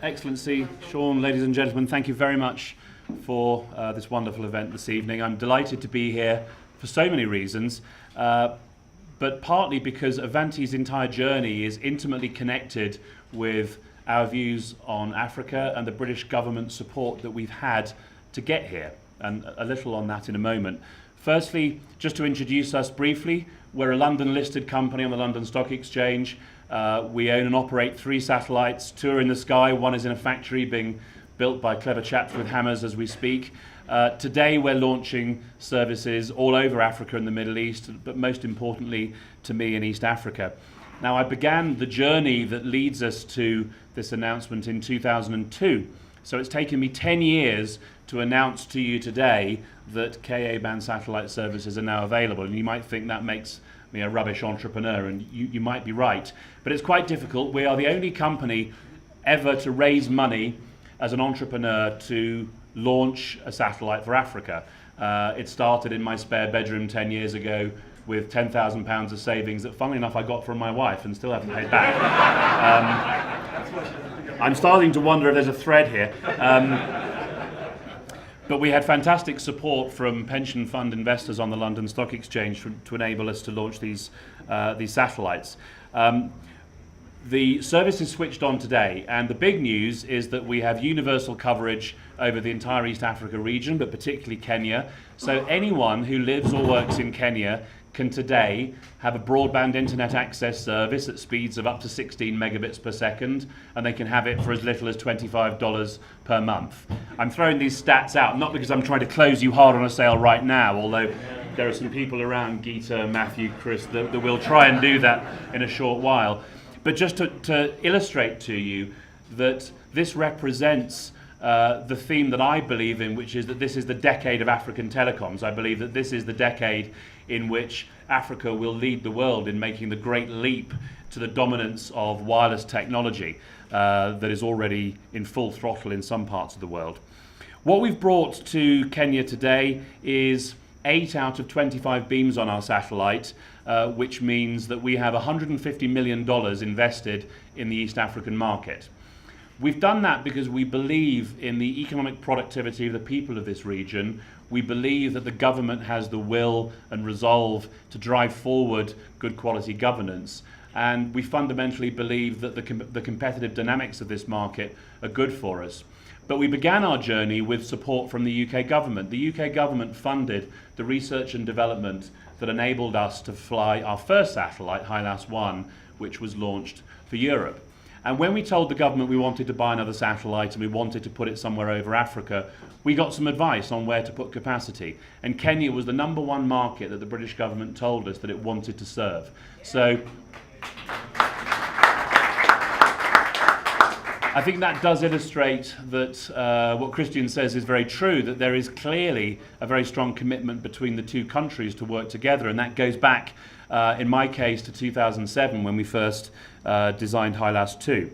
Excellency, Sean, ladies and gentlemen, thank you very much for this wonderful event this evening. I'm delighted to be here for so many reasons, but partly because Avanti's entire journey is intimately connected with our views on Africa and the British government support that we've had to get here, and a little on that in a moment. Firstly, just to introduce us briefly, we're a London-listed company on the London Stock Exchange. We own and operate 3 satellites, 2 are in the sky, 1 is in a factory being built by clever chaps with hammers as we speak. Today we're launching services all over Africa and the Middle East, but most importantly to me in East Africa. Now, I began the journey that leads us to this announcement in 2002. So it's taken me 10 years to announce to you today that Ka-band satellite services are now available. And you might think that makes me a rubbish entrepreneur, and you might be right. But it's quite difficult. We are the only company ever to raise money as an entrepreneur to launch a satellite for Africa. It started in my spare bedroom 10 years ago with £10,000 of savings that, funnily enough, I got from my wife and still haven't paid back. I'm starting to wonder if there's a thread here. But we had fantastic support from pension fund investors on the London Stock Exchange to enable us to launch these satellites. The service is switched on today, and the big news is that we have universal coverage over the entire East Africa region, but particularly Kenya. So anyone who lives or works in Kenya can today have a broadband internet access service at speeds of up to 16 megabits per second, and they can have it for as little as $25 per month. I'm throwing these stats out, not because I'm trying to close you hard on a sale right now, although there are some people around, Geeta, Matthew, Chris, that will try and do that in a short while. But just to illustrate to you that this represents the theme that I believe in, which is that this is the decade of African telecoms. I believe that this is the decade in which Africa will lead the world in making the great leap to the dominance of wireless technology that is already in full throttle in some parts of the world. What we've brought to Kenya today is 8 out of 25 beams on our satellite, which means that we have $150 million invested in the East African market. We've done that because we believe in the economic productivity of the people of this region. We believe that the government has the will and resolve to drive forward good quality governance. And we fundamentally believe that the competitive dynamics of this market are good for us. But we began our journey with support from the UK government. The UK government funded the research and development that enabled us to fly our first satellite, HILAS-1, which was launched for Europe. And when we told the government we wanted to buy another satellite and we wanted to put it somewhere over Africa, we got some advice on where to put capacity. And Kenya was the #1 market that the British government told us that it wanted to serve. So I think that does illustrate that what Christian says is very true, that there is clearly a very strong commitment between the two countries to work together, and that goes back, in my case, to 2007 when we first designed HILAS-2.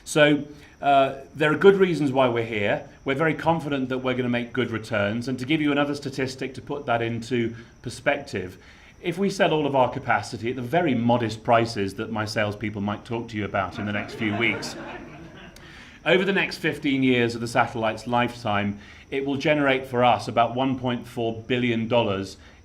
So there are good reasons why we're here. We're very confident that we're going to make good returns, and to give you another statistic to put that into perspective, if we sell all of our capacity at the very modest prices that my salespeople might talk to you about in the next few weeks, over the next 15 years of the satellite's lifetime, it will generate for us about $1.4 billion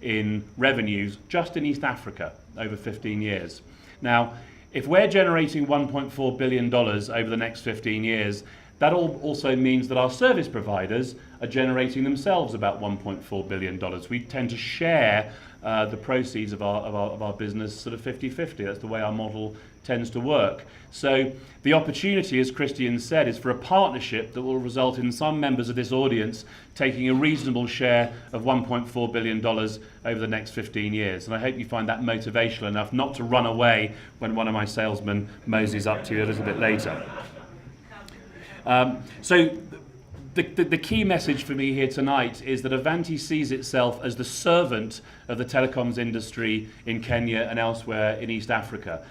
in revenues just in East Africa over 15 years. Now, if we're generating $1.4 billion over the next 15 years, that also means that our service providers are generating themselves about $1.4 billion. We tend to share the proceeds of our business sort of 50-50. That's the way our model tends to work. So the opportunity, as Christian said, is for a partnership that will result in some members of this audience taking a reasonable share of $1.4 billion over the next 15 years. And I hope you find that motivational enough not to run away when one of my salesmen moseys up to you a little bit later. So the key message for me here tonight is that Avanti sees itself as the servant of the telecoms industry in Kenya and elsewhere in East Africa.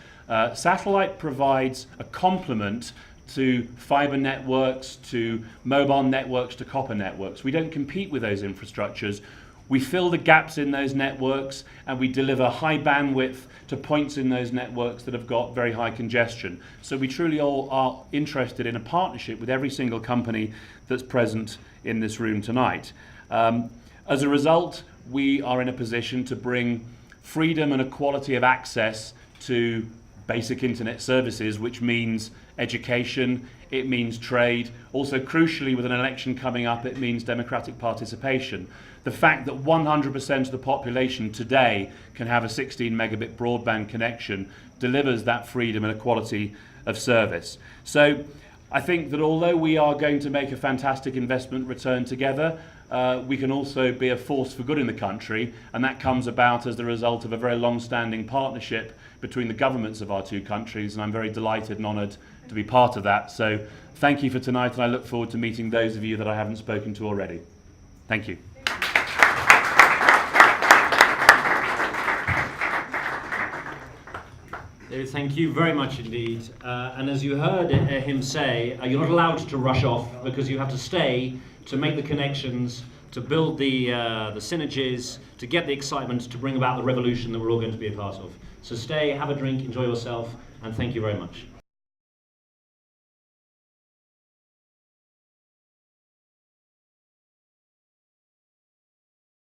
Satellite provides a complement to fiber networks, to mobile networks, to copper networks. We don't compete with those infrastructures. We fill the gaps in those networks, and we deliver high bandwidth to points in those networks that have got very high congestion. So we truly all are interested in a partnership with every single company that's present in this room tonight. As a result, we are in a position to bring freedom and equality of access to basic internet services, which means education, it means trade. Also, crucially, with an election coming up, it means democratic participation. The fact that 100% of the population today can have a 16 megabit broadband connection delivers that freedom and equality of service. So I think that although we are going to make a fantastic investment return together, we can also be a force for good in the country, and that comes about as the result of a very long-standing partnership between the governments of our two countries, and I'm very delighted and honoured to be part of that. So thank you for tonight, and I look forward to meeting those of you that I haven't spoken to already. Thank you. David, thank you very much indeed. And as you heard him say, you're not allowed to rush off, because you have to stay to make the connections, to build the synergies, to get the excitement, to bring about the revolution that we're all going to be a part of. So stay, have a drink, enjoy yourself, and thank you very much.